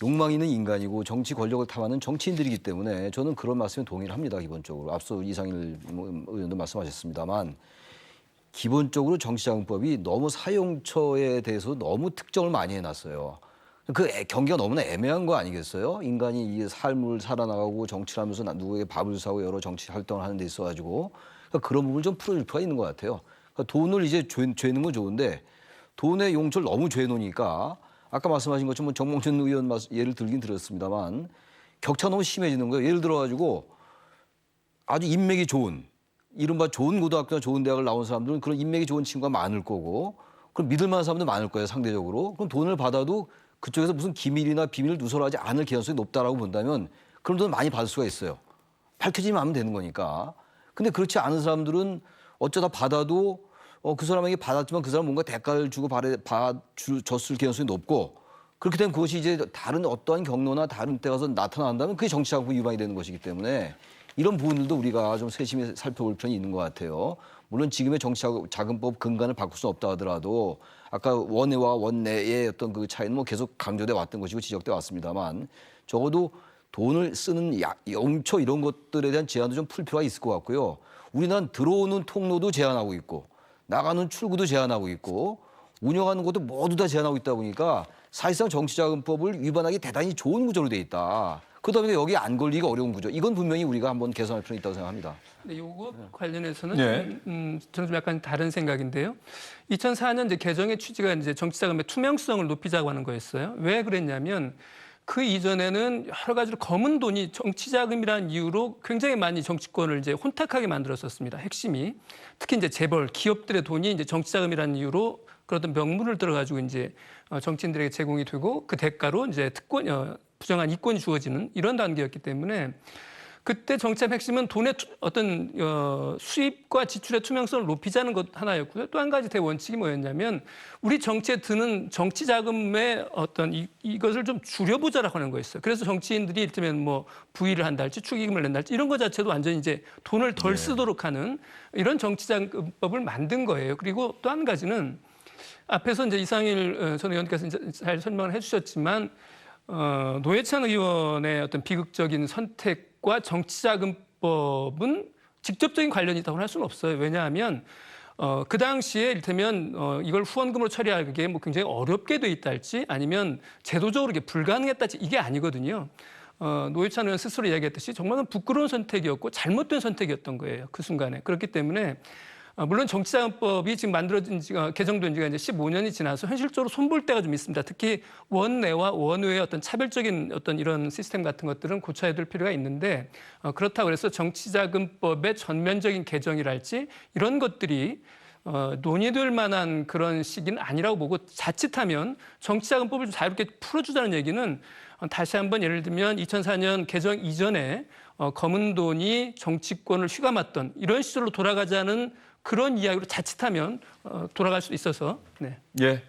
욕망 있는 인간이고 정치 권력을 탐하는 정치인들이기 때문에 저는 그런 말씀에 동의를 합니다. 기본적으로. 앞서 이상일 의원도 말씀하셨습니다만 기본적으로 정치자금법이 너무 사용처에 대해서 너무 특정을 많이 해놨어요. 그 경계가 너무나 애매한 거 아니겠어요? 인간이 이 삶을 살아나가고 정치를 하면서 누구에게 밥을 사고 여러 정치 활동을 하는 데 있어가지고 그러니까 그런 부분을 좀 풀어줄 필요가 있는 것 같아요. 그러니까 돈을 이제 죄는 건 좋은데 돈의 용처를 너무 죄놓으니까 아까 말씀하신 것처럼 정몽준 의원 예를 들긴 들었습니다만 격차 너무 심해지는 거예요. 예를 들어가지고 아주 인맥이 좋은 이른바 좋은 고등학교나 좋은 대학을 나온 사람들은 그런 인맥이 좋은 친구가 많을 거고 그럼 믿을 만한 사람도 많을 거예요. 상대적으로. 그럼 돈을 받아도 그쪽에서 무슨 기밀이나 비밀을 누설하지 않을 개연성이 높다라고 본다면 그런 돈을 많이 받을 수가 있어요. 밝혀지면 하면 되는 거니까. 근데 그렇지 않은 사람들은 어쩌다 받아도 그 사람에게 받았지만 그 사람 뭔가 대가를 주고 줬을 개연성이 높고 그렇게 되면 그것이 이제 다른 어떠한 경로나 다른 때 가서 나타난다면 그게 정치자금 위반이 되는 것이기 때문에 이런 부분들도 우리가 좀 세심히 살펴볼 필요는 있는 것 같아요. 물론 지금의 정치자금법 근간을 바꿀 수는 없다 하더라도 아까 원외와 원내의 어떤 그 차이는 뭐 계속 강조돼 왔던 것이고 지적돼 왔습니다만 적어도 돈을 쓰는 영초 이런 것들에 대한 제한도 좀 풀 필요가 있을 것 같고요. 우리나라는 들어오는 통로도 제한하고 있고 나가는 출구도 제한하고 있고 운영하는 것도 모두 다 제한하고 있다 보니까 사실상 정치자금법을 위반하기 대단히 좋은 구조로 돼 있다. 그러다 보니까 여기에 안 걸리기가 어려운 구조. 이건 분명히 우리가 한번 개선할 필요는 있다고 생각합니다. 네, 요거 관련해서는 네. 저는 좀 약간 다른 생각인데요. 2004년 이제 개정의 취지가 이제 정치자금의 투명성을 높이자고 하는 거였어요. 왜 그랬냐면 그 이전에는 여러 가지로 검은 돈이 정치 자금이라는 이유로 굉장히 많이 정치권을 이제 혼탁하게 만들었었습니다. 핵심이 특히 이제 재벌, 기업들의 돈이 이제 정치 자금이라는 이유로 그런 명분을 들어가지고 이제 정치인들에게 제공이 되고 그 대가로 이제 부정한 이권이 주어지는 이런 단계였기 때문에 그때 정치의 핵심은 돈의 어떤 수입과 지출의 투명성을 높이자는 것 하나였고요. 또 한 가지 대원칙이 뭐였냐면 우리 정치에 드는 정치 자금의 어떤 이것을 좀 줄여보자라고 하는 거였어요. 그래서 정치인들이 이를테면 뭐 부의를 한달지 축의금을 낸달지 이런 것 자체도 완전히 이제 돈을 덜 쓰도록 하는 이런 정치 자금법을 만든 거예요. 그리고 또 한 가지는 앞에서 이제 이상일 전 의원께서 이제 잘 설명을 해주셨지만 노회찬 의원의 어떤 비극적인 선택과 정치자금법은 직접적인 관련이 있다고 할 수는 없어요. 왜냐하면 그 당시에 이를테면 이걸 후원금으로 처리하기에 뭐 굉장히 어렵게 돼 있다 할지 아니면 제도적으로 이게 불가능했다 할지 이게 아니거든요. 노회찬 의원 스스로 이야기했듯이 정말 부끄러운 선택이었고 잘못된 선택이었던 거예요. 그 순간에. 그렇기 때문에 물론 정치자금법이 지금 개정된 지가 이제 15년이 지나서 현실적으로 손볼 때가 좀 있습니다. 특히 원내와 원외의 어떤 차별적인 어떤 이런 시스템 같은 것들은 고쳐야 될 필요가 있는데 그렇다고 해서 정치자금법의 전면적인 개정이랄지 이런 것들이 논의될 만한 그런 시기는 아니라고 보고 자칫하면 정치자금법을 좀 자유롭게 풀어주자는 얘기는 다시 한번 예를 들면 2004년 개정 이전에 검은 돈이 정치권을 휘감았던 이런 시절로 돌아가자는 그런 이야기로 자칫하면 돌아갈 수 있어서 네. 예.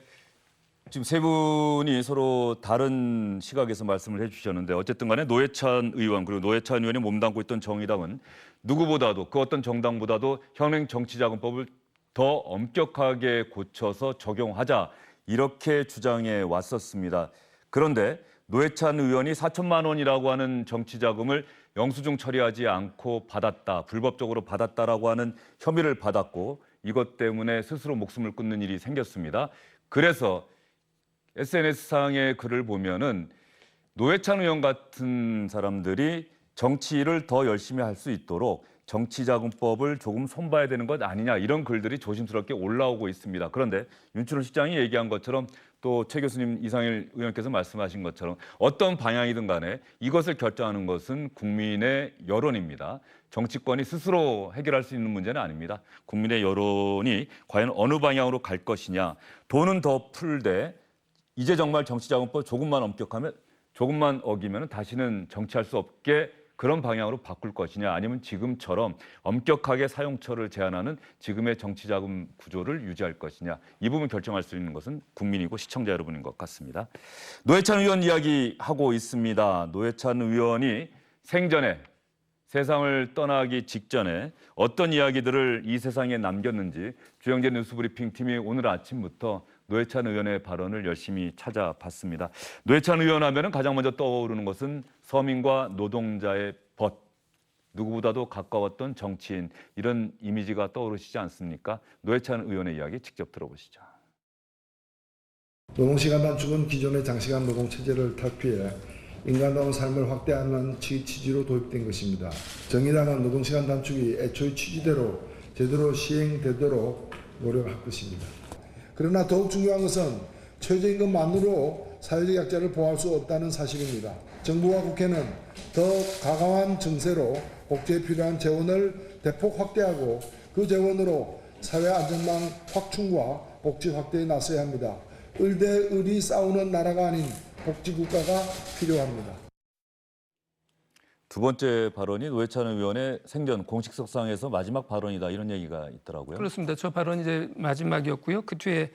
지금 세 분이 서로 다른 시각에서 말씀을 해주셨는데 어쨌든 간에 노회찬 의원 그리고 노회찬 의원이 몸담고 있던 정의당은 누구보다도 그 어떤 정당보다도 현행 정치자금법을 더 엄격하게 고쳐서 적용하자 이렇게 주장해 왔었습니다. 그런데 노회찬 의원이 4천만 원이라고 하는 정치자금을 영수증 처리하지 않고 받았다, 불법적으로 받았다라고 하는 혐의를 받았고 이것 때문에 스스로 목숨을 끊는 일이 생겼습니다. 그래서 SNS상의 글을 보면은 노회찬 의원 같은 사람들이 정치를 더 열심히 할 수 있도록 정치자금법을 조금 손봐야 되는 것 아니냐 이런 글들이 조심스럽게 올라오고 있습니다. 그런데 윤춘호 시장이 얘기한 것처럼 또 최 교수님 이상일 의원께서 말씀하신 것처럼 어떤 방향이든 간에 이것을 결정하는 것은 국민의 여론입니다. 정치권이 스스로 해결할 수 있는 문제는 아닙니다. 국민의 여론이 과연 어느 방향으로 갈 것이냐. 돈은 더 풀되 이제 정말 정치자금법 조금만 어기면 다시는 정치할 수 없게 그런 방향으로 바꿀 것이냐 아니면 지금처럼 엄격하게 사용처를 제한하는 지금의 정치자금 구조를 유지할 것이냐 이 부분 결정할 수 있는 것은 국민이고 시청자 여러분인 것 같습니다. 노회찬 의원 이야기하고 있습니다. 노회찬 의원이 생전에 세상을 떠나기 직전에 어떤 이야기들을 이 세상에 남겼는지 주영재 뉴스브리핑 팀이 오늘 아침부터 노회찬 의원의 발언을 열심히 찾아봤습니다. 노회찬 의원 하면은 가장 먼저 떠오르는 것은 서민과 노동자의 벗, 누구보다도 가까웠던 정치인 이런 이미지가 떠오르시지 않습니까? 노회찬 의원의 이야기 직접 들어보시죠. 노동시간 단축은 기존의 장시간 노동체제를 탈피해 인간다운 삶을 확대하는 취지로 도입된 것입니다. 정의당은 노동시간 단축이 애초의 취지대로 제대로 시행되도록 노력할 것입니다. 그러나 더욱 중요한 것은 최저임금만으로 사회적 약자를 보호할 수 없다는 사실입니다. 정부와 국회는 더 가감한 정세로 복지에 필요한 재원을 대폭 확대하고 그 재원으로 사회 안전망 확충과 복지 확대에 나서야 합니다. 을대 을이 싸우는 나라가 아닌 복지국가가 필요합니다. 두 번째 발언이 노회찬 의원의 생전 공식석상에서 마지막 발언이다 이런 얘기가 있더라고요. 그렇습니다. 저 발언이 이제 마지막이었고요. 그 뒤에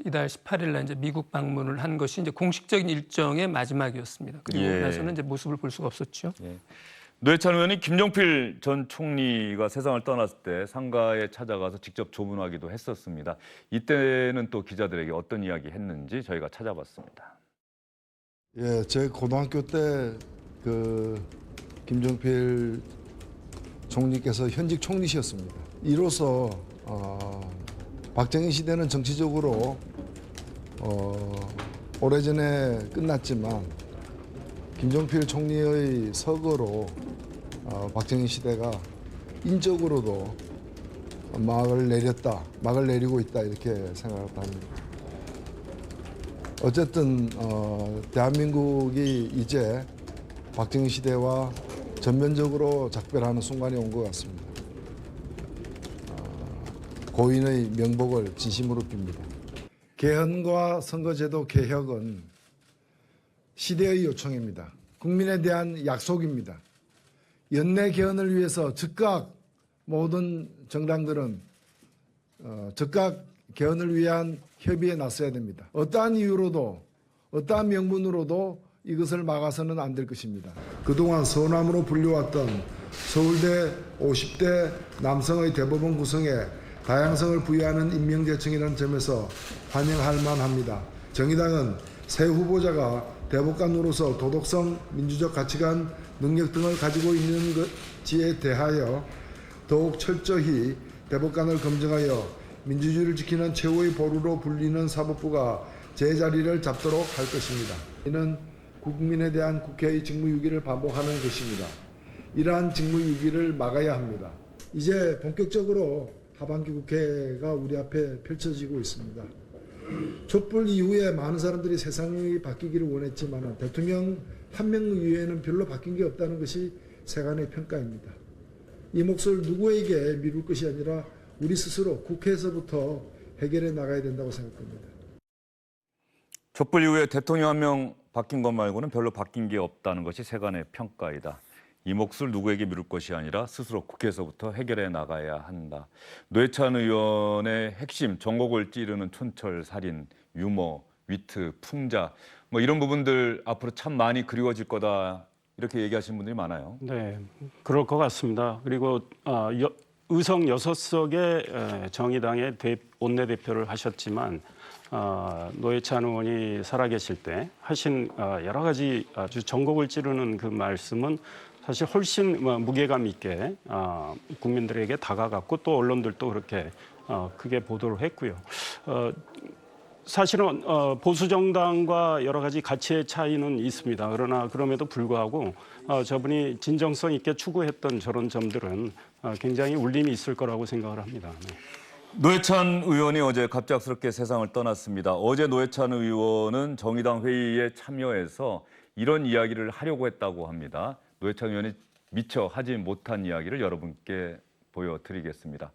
이달 18일 날 이제 미국 방문을 한 것이 이제 공식적인 일정의 마지막이었습니다. 그리고 나서는 이제 모습을 볼 수가 없었죠. 예. 노회찬 의원이 김종필 전 총리가 세상을 떠났을 때 상가에 찾아가서 직접 조문하기도 했었습니다. 이때는 또 기자들에게 어떤 이야기 했는지 저희가 찾아봤습니다. 예, 제 고등학교 때 김종필 총리께서 현직 총리셨습니다. 이로써 박정희 시대는 정치적으로 오래전에 끝났지만 김종필 총리의 서거로 박정희 시대가 인적으로도 막을 내리고 있다 이렇게 생각합니다. 어쨌든 대한민국이 이제 박정희 시대와 전면적으로 작별하는 순간이 온 것 같습니다. 고인의 명복을 진심으로 빕니다. 개헌과 선거제도 개혁은 시대의 요청입니다. 국민에 대한 약속입니다. 연내 개헌을 위해서 즉각 모든 정당들은 즉각 개헌을 위한 협의에 나서야 됩니다. 어떠한 이유로도 어떠한 명분으로도 이것을 막아서는 안 될 것입니다. 그동안 서남으로 불려왔던 서울대 50대 남성의 대법원 구성에 다양성을 부여하는 임명제청이라는 점에서 환영할 만합니다. 정의당은 새 후보자가 대법관으로서 도덕성, 민주적 가치관, 능력 등을 가지고 있는 것에 대하여 더욱 철저히 대법관을 검증하여 민주주의를 지키는 최후의 보루로 불리는 사법부가 제자리를 잡도록 할 것입니다. 이는 국민에 대한 국회의 직무유기를 반복하는 것입니다. 이러한 직무유기를 막아야 합니다. 이제 본격적으로 하반기 국회가 우리 앞에 펼쳐지고 있습니다. 촛불 이후에 많은 사람들이 세상이 바뀌기를 원했지만 대통령 한 명 이외에는 별로 바뀐 게 없다는 것이 세간의 평가입니다. 이 몫을 누구에게 미룰 것이 아니라 우리 스스로 국회에서부터 해결해 나가야 된다고 생각합니다. 촛불 이후에 대통령 한 명 바뀐 것 말고는 별로 바뀐 게 없다는 것이 세간의 평가이다. 이 몫을 누구에게 미룰 것이 아니라 스스로 국회에서부터 해결해 나가야 한다. 노회찬 의원의 핵심, 전곡을 찌르는 촌철, 살인, 유머, 위트, 풍자 뭐 이런 부분들 앞으로 참 많이 그리워질 거다 이렇게 얘기하시는 분들이 많아요. 네, 그럴 것 같습니다. 그리고 의석 6석의 정의당의 원내대표를 하셨지만 노회찬 의원이 살아계실 때 하신 여러 가지 아주 전곡을 찌르는 그 말씀은 사실 훨씬 무게감 있게 국민들에게 다가갔고 또 언론들도 그렇게 크게 보도를 했고요. 사실은 보수 정당과 여러 가지 가치의 차이는 있습니다. 그러나 그럼에도 불구하고 저분이 진정성 있게 추구했던 저런 점들은 굉장히 울림이 있을 거라고 생각을 합니다. 네. 노회찬 의원이 어제 갑작스럽게 세상을 떠났습니다. 어제 노회찬 의원은 정의당 회의에 참여해서 이런 이야기를 하려고 했다고 합니다. 노회찬 의원이 미처 하지 못한 이야기를 여러분께 보여드리겠습니다.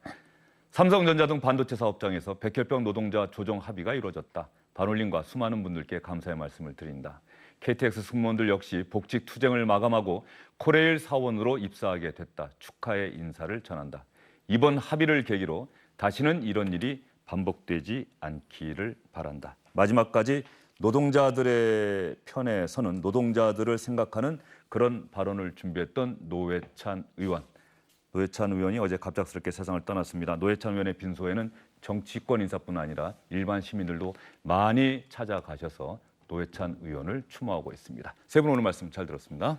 삼성전자 등 반도체 사업장에서 백혈병 노동자 조정 합의가 이루어졌다. 반올림과 수많은 분들께 감사의 말씀을 드린다. KTX 승무원들 역시 복직 투쟁을 마감하고 코레일 사원으로 입사하게 됐다. 축하의 인사를 전한다. 이번 합의를 계기로 다시는 이런 일이 반복되지 않기를 바란다. 마지막까지 노동자들의 편에 서는 노동자들을 생각하는 그런 발언을 준비했던 노회찬 의원. 노회찬 의원이 어제 갑작스럽게 세상을 떠났습니다. 노회찬 의원의 빈소에는 정치권 인사뿐 아니라 일반 시민들도 많이 찾아가셔서 노회찬 의원을 추모하고 있습니다. 세 분 오늘 말씀 잘 들었습니다.